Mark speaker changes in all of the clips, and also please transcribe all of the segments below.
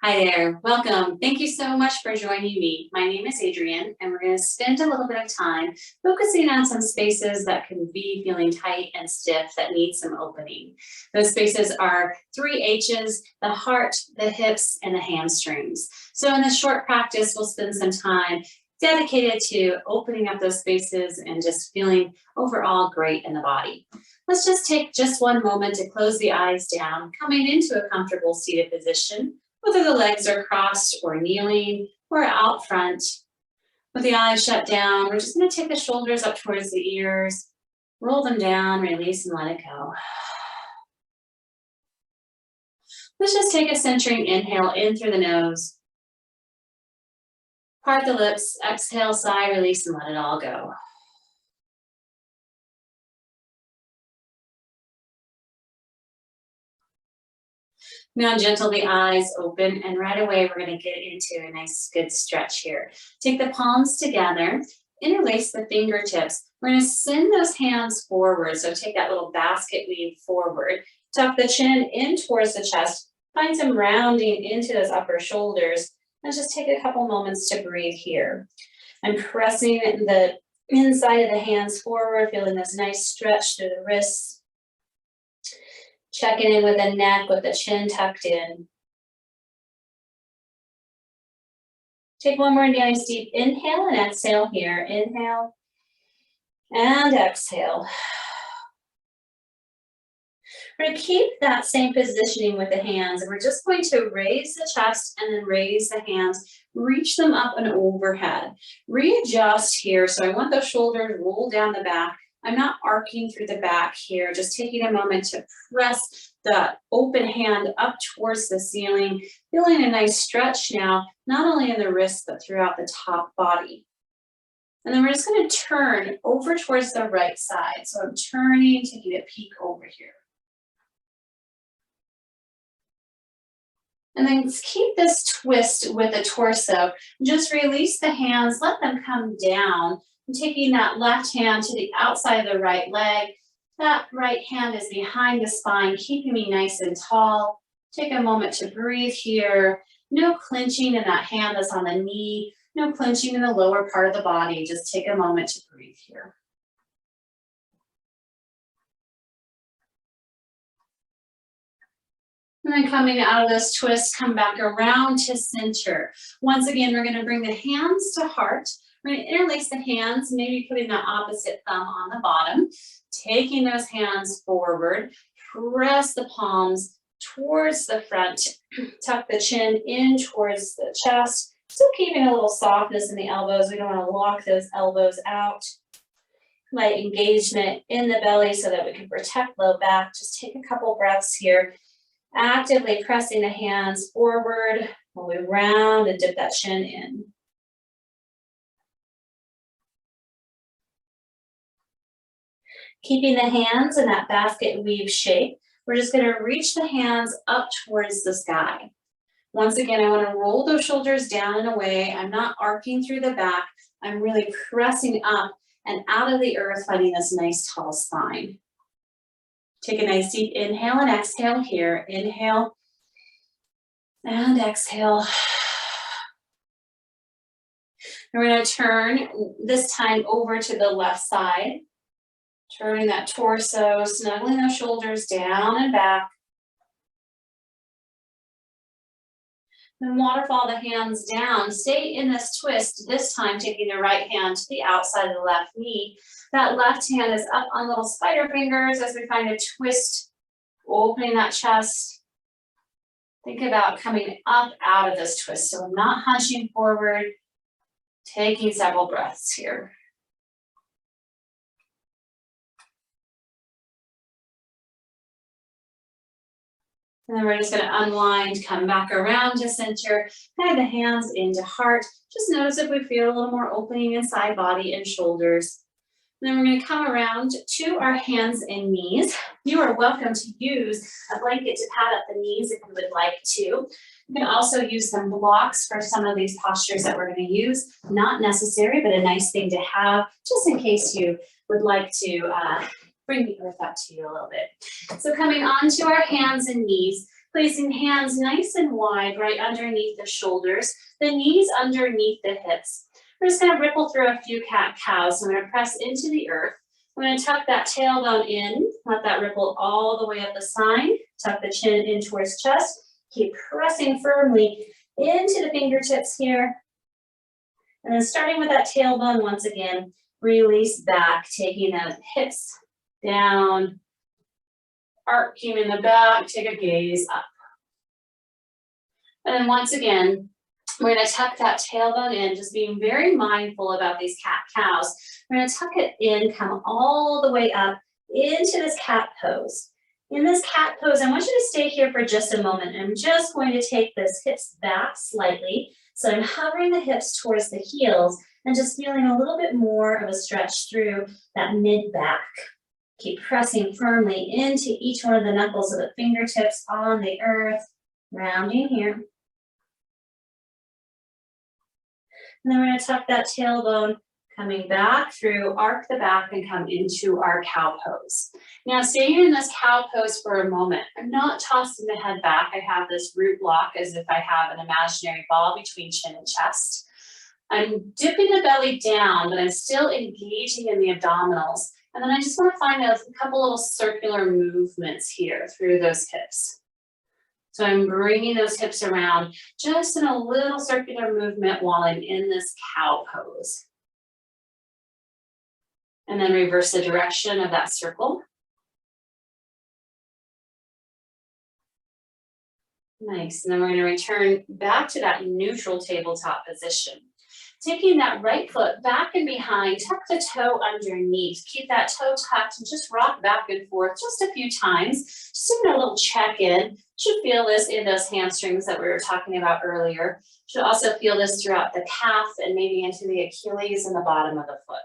Speaker 1: Hi there, welcome. Thank you so much for joining me. My name is Adrien, and we're going to spend a little bit of time focusing on some spaces that can be feeling tight and stiff that need some opening. Those spaces are 3 H's, the heart, the hips, and the hamstrings. So in this short practice, we'll spend some time dedicated to opening up those spaces and just feeling overall great in the body. Let's just take just one moment to close the eyes down, coming into a comfortable seated position. Whether the legs are crossed or kneeling or out front. With the eyes shut down, we're just going to take the shoulders up towards the ears, roll them down, release and let it go. Let's just take a centering inhale in through the nose. Part the lips, exhale, sigh, release and let it all go. Now gentle the eyes open, and right away we're going to get into a nice good stretch here. Take the palms together, interlace the fingertips. We're going to send those hands forward. So take that little basket weave forward. Tuck the chin in towards the chest. Find some rounding into those upper shoulders. And just take a couple moments to breathe here. I'm pressing the inside of the hands forward, feeling this nice stretch through the wrists. Checking in with the neck with the chin tucked in. Take one more nice deep inhale and exhale here. Inhale and exhale. We're going to keep that same positioning with the hands, and we're just going to raise the chest and then raise the hands, reach them up and overhead. Readjust here. So I want those shoulders roll down the back. I'm not arcing through the back here, just taking a moment to press the open hand up towards the ceiling, feeling a nice stretch now, not only in the wrists, but throughout the top body. And then we're just going to turn over towards the right side. So I'm turning, taking a peek over here. And then keep this twist with the torso. Just release the hands, let them come down. I'm taking that left hand to the outside of the right leg. That right hand is behind the spine, keeping me nice and tall. Take a moment to breathe here. No clenching in that hand that's on the knee. No clenching in the lower part of the body. Just take a moment to breathe here. And then coming out of this twist, come back around to center. Once again, we're going to bring the hands to heart. We're going to interlace the hands, maybe putting that opposite thumb on the bottom, taking those hands forward, press the palms towards the front, tuck the chin in towards the chest, still keeping a little softness in the elbows. We don't want to lock those elbows out. Light engagement in the belly so that we can protect low back. Just take a couple breaths here, actively pressing the hands forward while we round and dip that chin in. Keeping the hands in that basket weave shape, we're just going to reach the hands up towards the sky. Once again, I want to roll those shoulders down and away. I'm not arcing through the back. I'm really pressing up and out of the earth, finding this nice tall spine. Take a nice deep inhale and exhale here. Inhale and exhale. We're going to turn this time over to the left side. Turning that torso, snuggling those shoulders down and back. Then waterfall the hands down. Stay in this twist, this time taking the right hand to the outside of the left knee. That left hand is up on little spider fingers as we find a twist, opening that chest. Think about coming up out of this twist. So I'm not hunching forward, taking several breaths here. And then we're just going to unwind, come back around to center, guide the hands into heart. Just notice if we feel a little more opening inside body and shoulders. And then we're going to come around to our hands and knees. You are welcome to use a blanket to pad up the knees if you would like to. You can also use some blocks for some of these postures that we're going to use. Not necessary, but a nice thing to have just in case you would like to bring the earth up to you a little bit. So coming onto our hands and knees, Placing hands nice and wide right underneath the shoulders, the knees underneath the hips. We're just gonna ripple through a few cat-cows. So I'm gonna press into the earth. I'm gonna tuck that tailbone in, let that ripple all the way up the spine, tuck the chin in towards chest, keep pressing firmly into the fingertips here. And then starting with that tailbone once again, release back, taking the hips down, arcing in the back, take a gaze up. And then once again, we're gonna tuck that tailbone in, just being very mindful about these cat-cows. We're gonna tuck it in, come all the way up into this cat pose. In this cat pose, I want you to stay here for just a moment. I'm just going to take this hips back slightly. So I'm hovering the hips towards the heels and just feeling a little bit more of a stretch through that mid-back. Keep pressing firmly into each one of the knuckles of the fingertips on the earth, rounding here. And then we're gonna tuck that tailbone, coming back through, arc the back and come into our cow pose. Now staying in this cow pose for a moment, I'm not tossing the head back. I have this root block as if I have an imaginary ball between chin and chest. I'm dipping the belly down, but I'm still engaging in the abdominals. And then I just wanna find a couple little circular movements here through those hips. So I'm bringing those hips around just in a little circular movement while I'm in this cow pose. And then reverse the direction of that circle. Nice, and then we're going to return back to that neutral tabletop position. Taking that right foot back and behind, tuck the toe underneath, keep that toe tucked and just rock back and forth just a few times. Just doing a little check-in. Should feel this in those hamstrings that we were talking about earlier. Should also feel this throughout the calf and maybe into the Achilles and the bottom of the foot.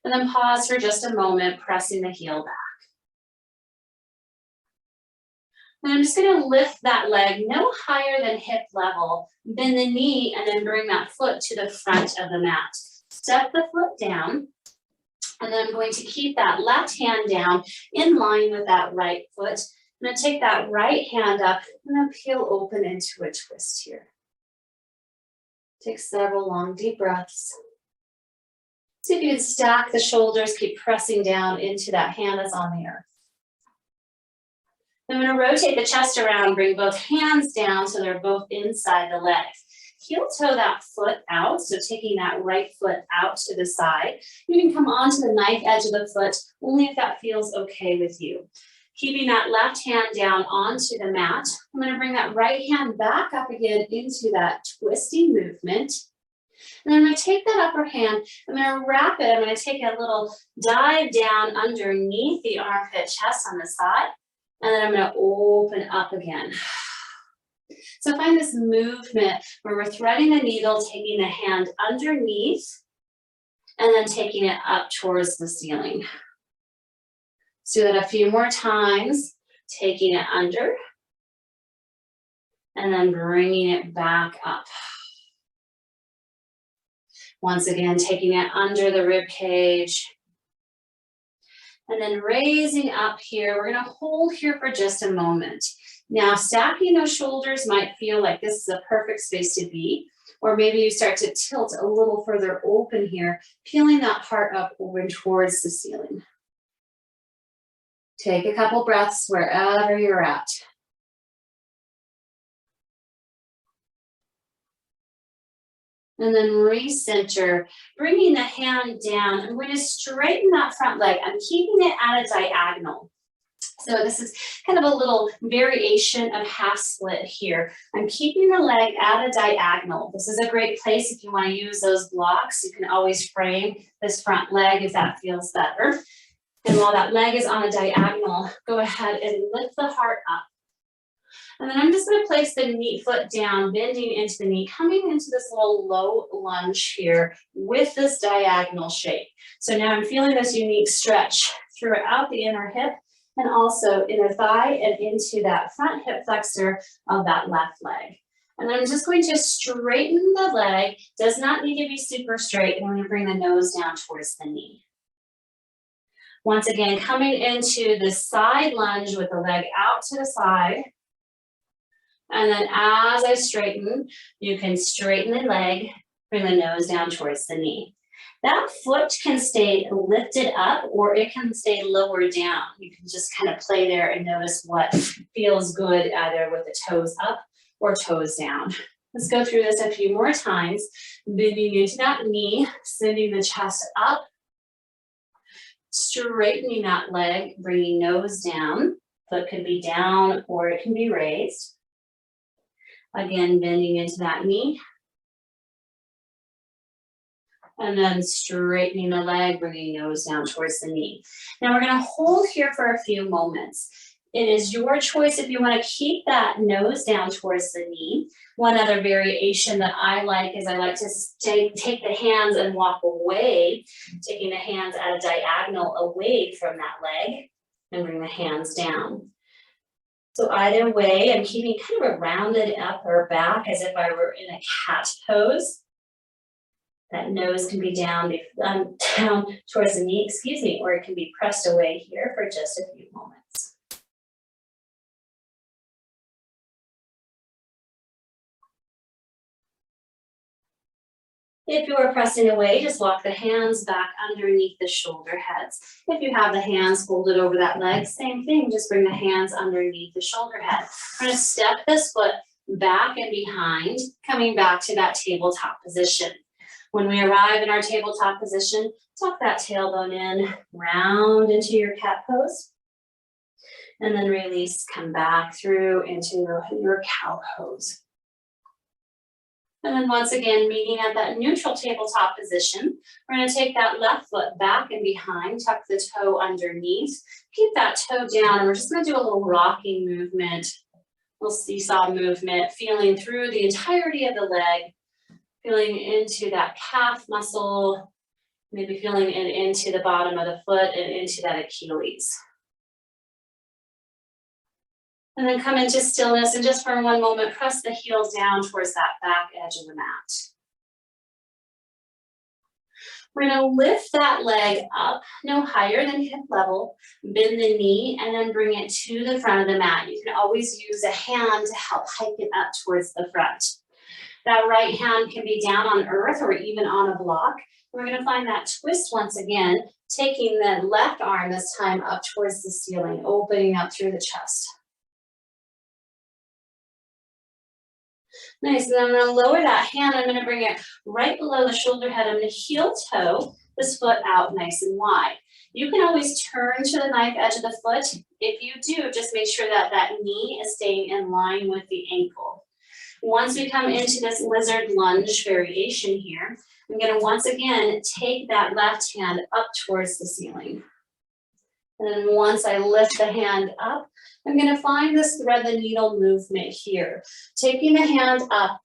Speaker 1: And then pause for just a moment, pressing the heel back. And I'm just gonna lift that leg no higher than hip level, bend the knee, and then bring that foot to the front of the mat. Step the foot down, and then I'm going to keep that left hand down in line with that right foot. I'm gonna take that right hand up and then peel open into a twist here. Take several long, deep breaths. See if you can stack the shoulders, keep pressing down into that hand that's on the earth. I'm going to rotate the chest around, bring both hands down so they're both inside the legs. Heel toe that foot out, so taking that right foot out to the side. You can come onto the knife edge of the foot, only if that feels okay with you. Keeping that left hand down onto the mat, I'm going to bring that right hand back up again into that twisting movement. And then I'm going to take that upper hand, I'm going to wrap it, I'm going to take a little dive down underneath the armpit, chest on the side. And then I'm going to open up again. So find this movement where we're threading the needle, taking the hand underneath, and then taking it up towards the ceiling. So do that a few more times, taking it under, and then bringing it back up. Once again, taking it under the rib cage. And then raising up here, we're gonna hold here for just a moment. Now, stacking those shoulders might feel like this is a perfect space to be, or maybe you start to tilt a little further open here, peeling that heart up over towards the ceiling. Take a couple breaths wherever you're at. And then recenter, bringing the hand down. I'm going to straighten that front leg. I'm keeping it at a diagonal. So this is kind of a little variation of half split here. I'm keeping the leg at a diagonal. This is a great place if you want to use those blocks. You can always frame this front leg if that feels better. And while that leg is on a diagonal, go ahead and lift the heart up. And then I'm just going to place the knee foot down, bending into the knee, coming into this little low lunge here with this diagonal shape. So now I'm feeling this unique stretch throughout the inner hip and also inner thigh and into that front hip flexor of that left leg. And I'm just going to straighten the leg, does not need to be super straight, and I'm going to bring the nose down towards the knee. Once again, coming into the side lunge with the leg out to the side. And then as I straighten, you can straighten the leg, bring the nose down towards the knee. That foot can stay lifted up or it can stay lower down. You can just kind of play there and notice what feels good either with the toes up or toes down. Let's go through this a few more times. Bending into that knee, sending the chest up, straightening that leg, bringing nose down. Foot could be down or it can be raised. Again, bending into that knee. And then straightening the leg, bringing nose down towards the knee. Now we're gonna hold here for a few moments. It is your choice if you wanna keep that nose down towards the knee. One other variation that I like is I like to take the hands and walk away, taking the hands at a diagonal away from that leg and bring the hands down. So either way, I'm keeping kind of a rounded upper back as if I were in a cat pose. That nose can be down towards the knee, or it can be pressed away here for just a few moments. If you are pressing away, just walk the hands back underneath the shoulder heads. If you have the hands folded over that leg, same thing, just bring the hands underneath the shoulder head. We're gonna step this foot back and behind, coming back to that tabletop position. When we arrive in our tabletop position, tuck that tailbone in, round into your cat pose, and then release, come back through into your cow pose. And then once again, meeting at that neutral tabletop position, we're gonna take that left foot back and behind, tuck the toe underneath, keep that toe down, and we're just gonna do a little rocking movement, a little seesaw movement, feeling through the entirety of the leg, feeling into that calf muscle, maybe feeling it into the bottom of the foot and into that Achilles. And then come into stillness and just for one moment, press the heels down towards that back edge of the mat. We're gonna lift that leg up, no higher than hip level, bend the knee, and then bring it to the front of the mat. You can always use a hand to help hike it up towards the front. That right hand can be down on earth or even on a block. We're gonna find that twist once again, taking the left arm this time up towards the ceiling, opening up through the chest. Nice, and then I'm gonna lower that hand, I'm gonna bring it right below the shoulder head. I'm gonna heel toe this foot out nice and wide. You can always turn to the knife edge of the foot. If you do, just make sure that that knee is staying in line with the ankle. Once we come into this lizard lunge variation here, I'm gonna once again take that left hand up towards the ceiling. And then once I lift the hand up, I'm gonna find this thread the needle movement here. Taking the hand up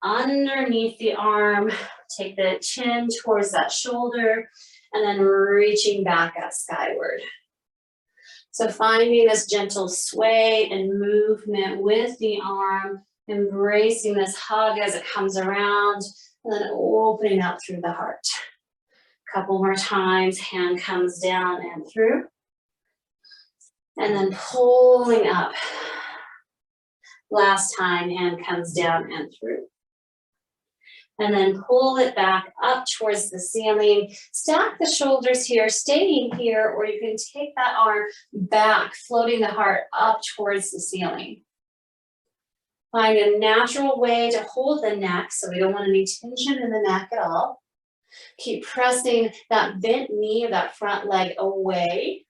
Speaker 1: underneath the arm, take the chin towards that shoulder, and then reaching back up skyward. So finding this gentle sway and movement with the arm, embracing this hug as it comes around, and then opening up through the heart. Couple more times, hand comes down and through. And then pulling up. Last time, hand comes down and through. And then pull it back up towards the ceiling. Stack the shoulders here, staying here, or you can take that arm back, floating the heart up towards the ceiling. Find a natural way to hold the neck, so we don't want any tension in the neck at all. Keep pressing that bent knee of that front leg away.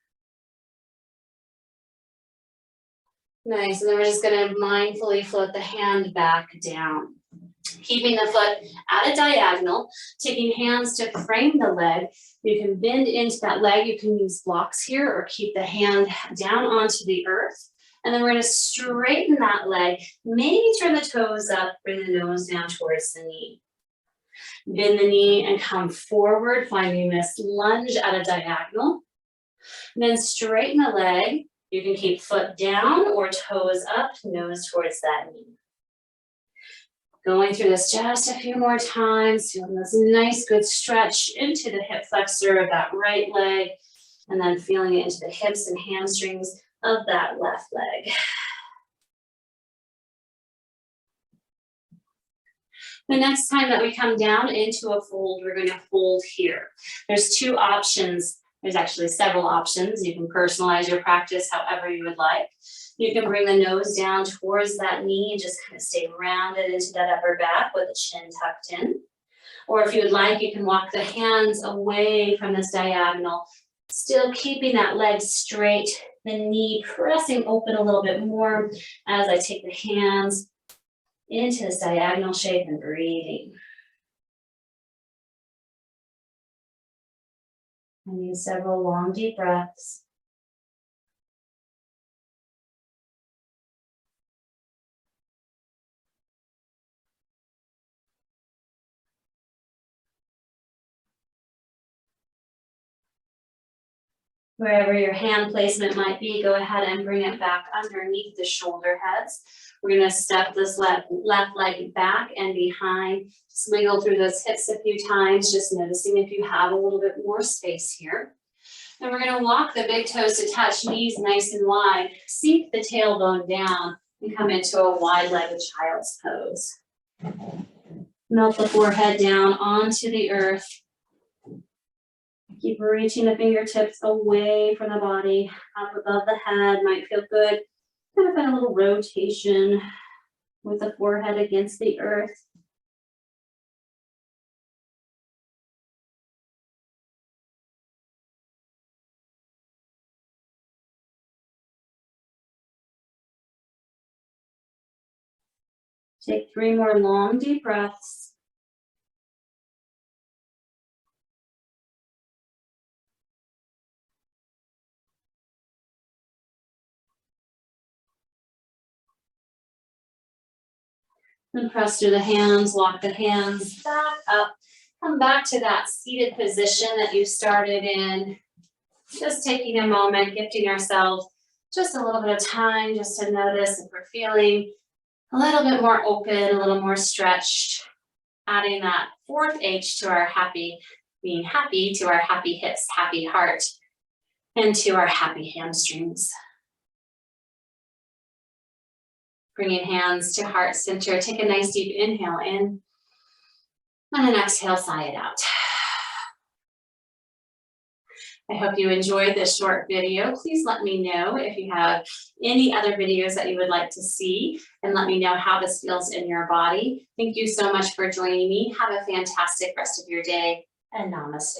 Speaker 1: Nice, and then we're just gonna mindfully float the hand back down. Keeping the foot at a diagonal, taking hands to frame the leg. You can bend into that leg, you can use blocks here or keep the hand down onto the earth. And then we're gonna straighten that leg, maybe turn the toes up, bring the nose down towards the knee. Bend the knee and come forward, finding this lunge at a diagonal. And then straighten the leg. You can keep foot down or toes up, nose towards that knee. Going through this just a few more times, feeling this nice good stretch into the hip flexor of that right leg, and then feeling it into the hips and hamstrings of that left leg. The next time that we come down into a fold, we're going to fold here. There's two options. There's actually several options. You can personalize your practice however you would like. You can bring the nose down towards that knee and just kind of stay rounded into that upper back with the chin tucked in. Or if you would like, you can walk the hands away from this diagonal, still keeping that leg straight, the knee pressing open a little bit more as I take the hands into this diagonal shape and breathing. I need several long, deep breaths. Wherever your hand placement might be, go ahead and bring it back underneath the shoulder heads. We're going to step this left leg back and behind. Just wiggle through those hips a few times, just noticing if you have a little bit more space here. And we're going to walk the big toes to touch, knees nice and wide. Sink the tailbone down and come into a wide-legged child's pose. Melt the forehead down onto the earth. Keep reaching the fingertips away from the body, up above the head, might feel good. Kind of find a little rotation with the forehead against the earth. Take 3 more long, deep breaths. And press through the hands, walk the hands back up. Come back to that seated position that you started in. Just taking a moment, gifting ourselves just a little bit of time just to notice if we're feeling a little bit more open, a little more stretched. Adding that 4th H to our happy, being happy, to our happy hips, happy heart, and to our happy hamstrings. Bringing hands to heart center. Take a nice deep inhale in, and then exhale, sigh it out. I hope you enjoyed this short video. Please let me know if you have any other videos that you would like to see, and let me know how this feels in your body. Thank you so much for joining me. Have a fantastic rest of your day, and namaste.